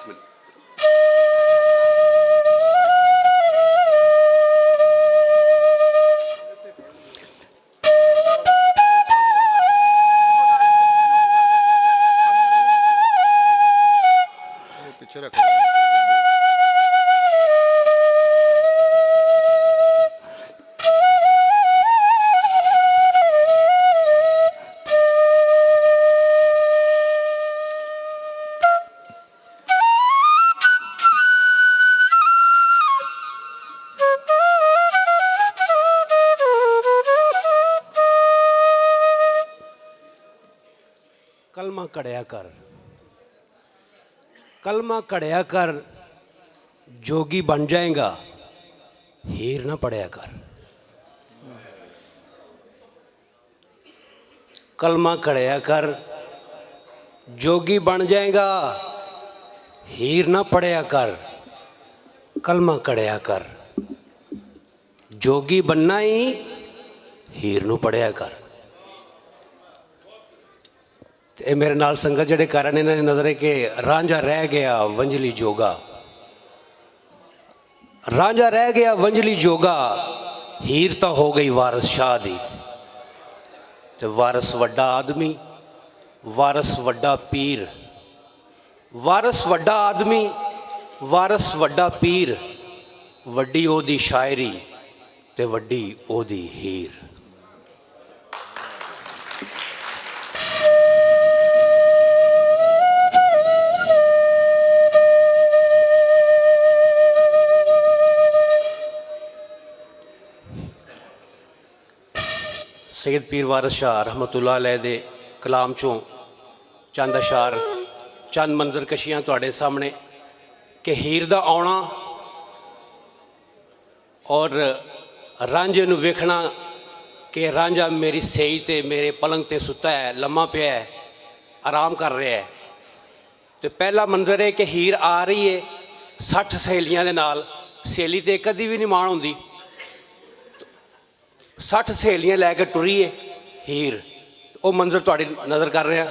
बिस्मिल्लाह। पीछे रखो। कलमा कढ़िया कर, कलमा कढ़िया कर, जोगी बन जाएगा, हीर ना पढ़िया कर। कलमा कढ़िया कर, जोगी बन जाएगा, हीर ना पढ़िया कर। कलमा कढ़िया कर, जोगी बनना ही, हीर नू पढ़िया कर। ਇਹ ਮੇਰੇ ਨਾਲ ਸੰਗਤ ਜਿਹੜੇ ਕਰ ਰਹੇ ਨੇ ਇਹਨਾਂ ਦੀ ਨਜ਼ਰ ਹੈ ਕਿ ਰਾਂਝਾ ਰਹਿ ਗਿਆ ਵੰਜਲੀ ਜੋਗਾ, ਰਾਂਝਾ ਰਹਿ ਗਿਆ ਵੰਜਲੀ ਜੋਗਾ, ਹੀਰ ਤਾਂ ਹੋ ਗਈ ਵਾਰਸ ਸ਼ਾਹ ਦੀ। ਤੇ ਵਾਰਸ ਵੱਡਾ ਆਦਮੀ, ਵਾਰਸ ਵੱਡਾ ਪੀਰ, ਵਾਰਸ ਵੱਡਾ ਆਦਮੀ, ਵਾਰਸ ਵੱਡਾ ਪੀਰ, ਵੱਡੀ ਉਹਦੀ ਸ਼ਾਇਰੀ ਤੇ ਵੱਡੀ ਉਹਦੀ ਹੀਰ। सैयद पीर वारिस शाह रहमतुल्लाह अलैह दे कलाम चों चंद अशार चंद मंजर कशियाँ तुहाडे सामने कि हीर दा आउणा और रांझे नूं वेखना कि रांझा मेरी सेई ते मेरे पलंग ते सुता है, लम्मा पिया है, आराम कर रहा है। तो पहला मंजर है कि हीर आ रही है 60 सहेलियां दे नाल। सहेली तो कदी भी नहीं माण हुंदी, 60 सहेलियां लैके टुरी है हीर। वो मंजर तुहाडी नज़र कर रहे हैं।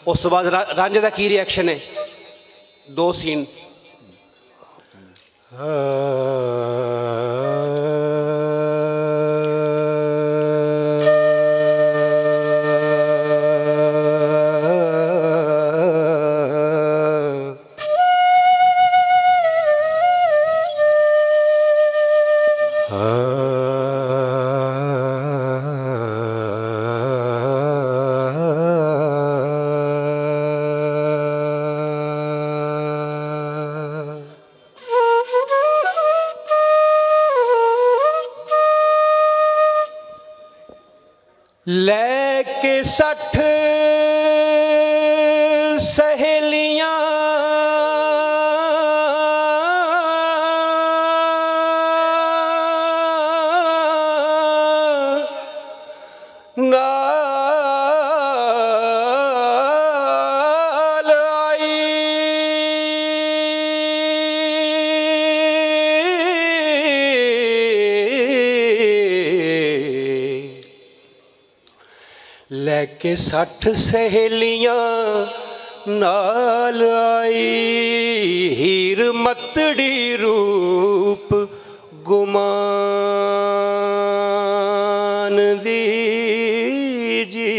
उस तो बाद रांझे का की रिएक्शन है, दो सीन। लैके 60 सहेलियां नाल आई, लैके 60 सहेलियां नाल आई। हीर मतड़ी रूप गुमान दी जी,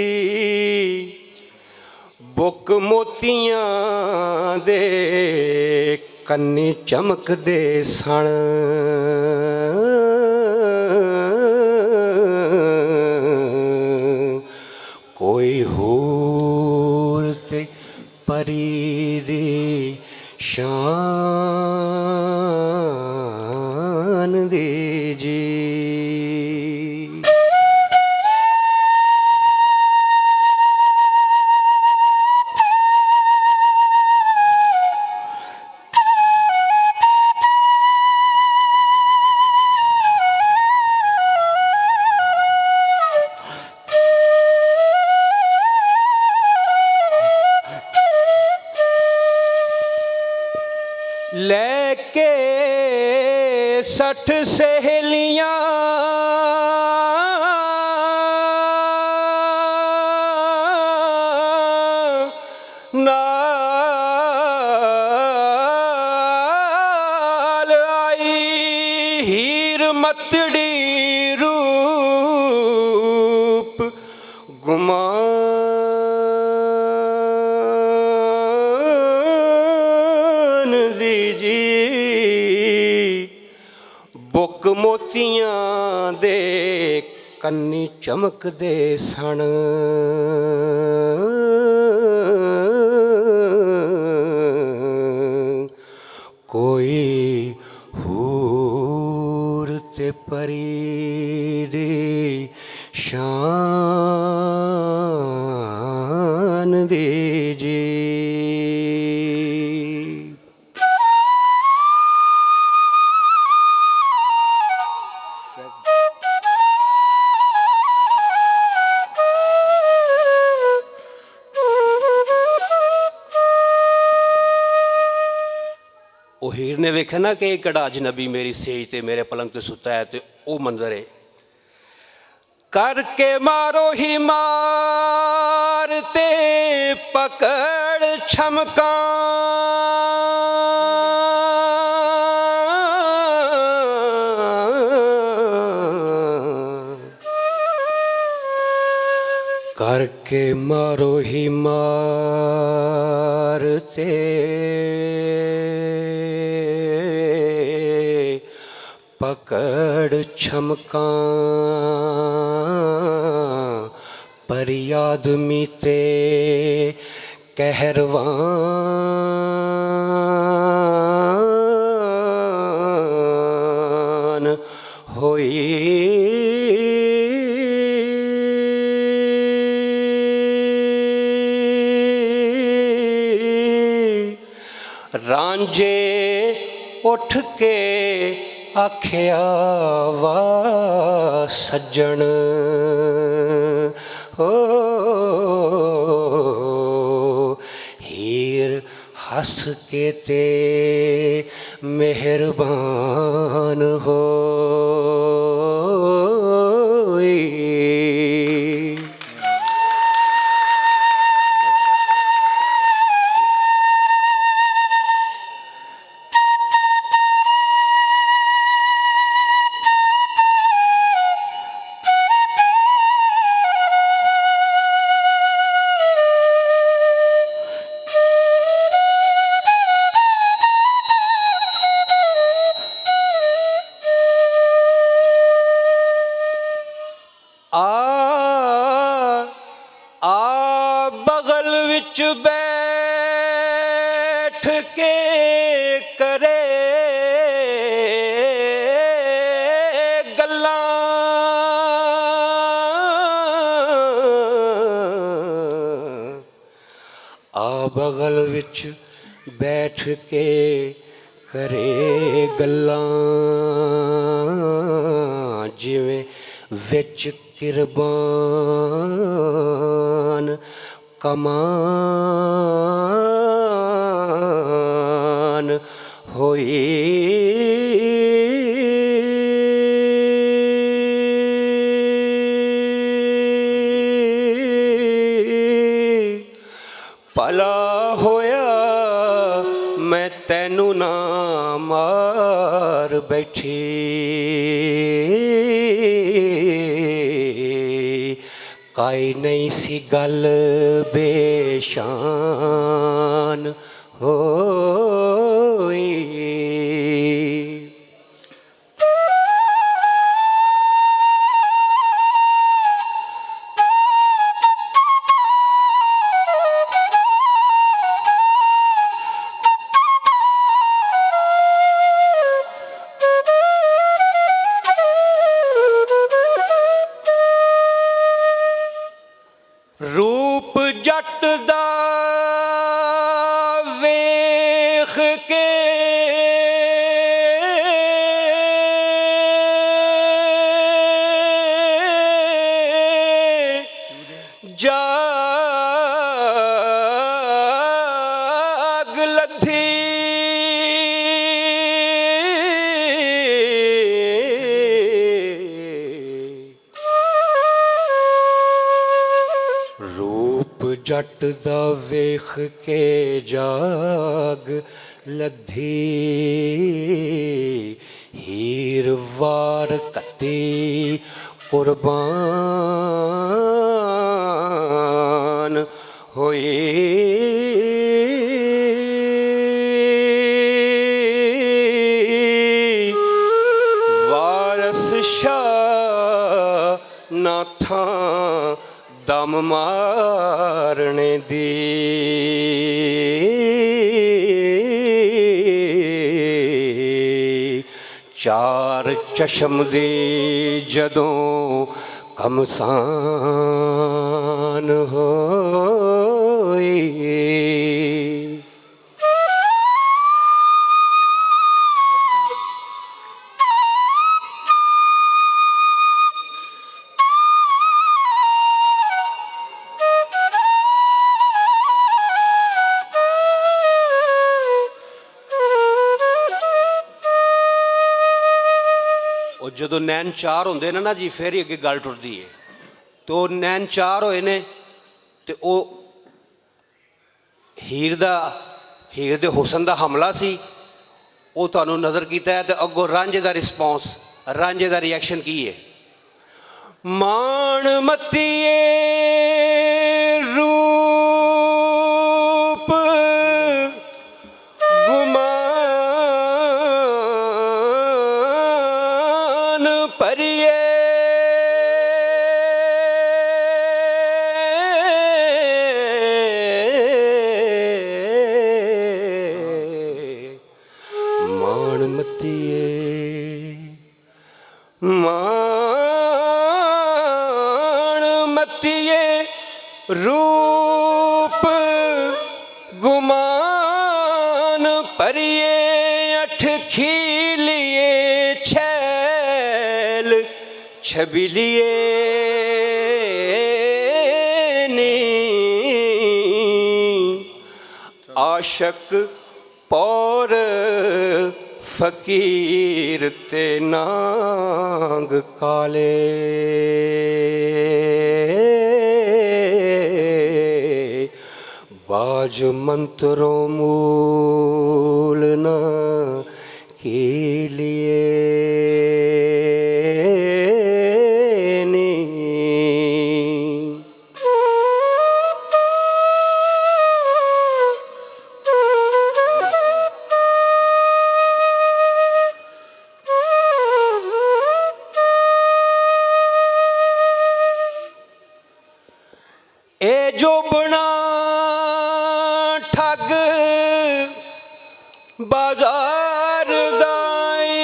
बुक मोतियां दे कन्नी चमकदे सन। कोई होर ते परी दी शान दी जी। लैके 60 सहेलियां नाल मतड़ी रूप गुमान दीजी बुक मोतियां दे कन्नी चमकदे सन कोई हूर ते परी दी शान दीजी ਉਹ ਹੀਰ ਨੇ ਵੇਖਿਆ ਨਾ ਕਿ ਕਿਹੜਾ ਅਜਨਬੀ ਮੇਰੀ ਸੇਜ ਤੇ ਮੇਰੇ ਪਲੰਗ ਤੇ ਸੁੱਤਾ ਹੈ ਤੇ ਉਹ ਮੰਜ਼ਰ ਹੈ करके मारो ही मार ते पकड़ छमका करके मारो ही मार ते पकड़ छमका पर आदमी ते कहरवान होई रांझे उठ के आख्या वा सज्जन हो हीर हस के ते मेहरबान हो बगल विच बैठ के करे गल्लां बगल विच बैठ के करे गल्लां जिवें विच किरबान कमान होई भला होया मैं तैनू ना मार बैठी काई नहीं सी गल बेशान होई रूप जट दा वेख के जाग लथी जट दा वेख के जाग लधी, हीर वार कती कुर्बान होई। वारस शाह ना था दम मारने दी, चार चशम दे जदों कमसान होई। ਜਦੋਂ ਨੈਣ ਚਾਰ ਹੁੰਦੇ ਨੇ ਨਾ ਜੀ, ਫਿਰ ਹੀ ਅੱਗੇ ਗੱਲ ਟੁਰਦੀ ਹੈ। ਤੇ ਉਹ ਨੈਣ ਚਾਰ ਹੋਏ ਨੇ ਤੇ ਉਹ ਹੀਰ ਦੇ ਹੁਸਨ ਦਾ ਹਮਲਾ ਸੀ, ਉਹ ਤੁਹਾਨੂੰ ਨਜ਼ਰ ਕੀਤਾ ਹੈ। ਤੇ ਅੱਗੋਂ ਰਾਂਝੇ ਦਾ ਰਿਸਪੌਂਸ, ਰਾਂਝੇ ਦਾ ਰਿਐਕਸ਼ਨ ਕੀ ਹੈ? ਮਾਣ ਮੱਤੀਏ ਰੂਪ परिए, मान मतिए मान मतिए रूप गुमान परिए, अठ खीलिए छबिलिए नी, आशक पौर फकीर ते नांग काले, बाज मंत्रों मूल न के लिए ए जो बना ठग बाजार दाई,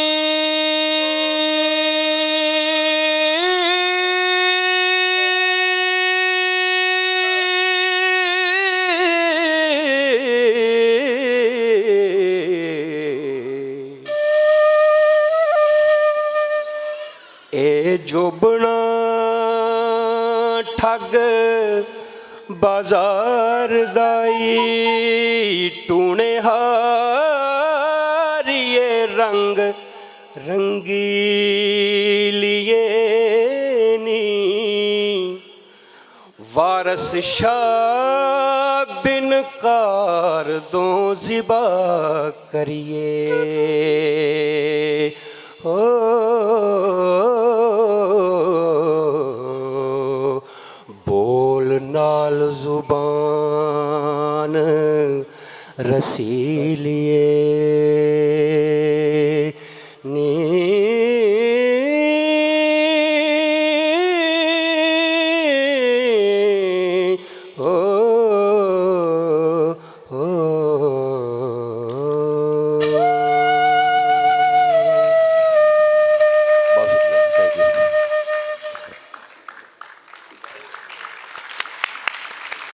ए जो बना ठग बाजार दाई, टूने हारिए रंग रंगीलिए नी, वारस शाह बिन कार दो ज़िबा करिए। ओ नाल जुबान रसीलिए।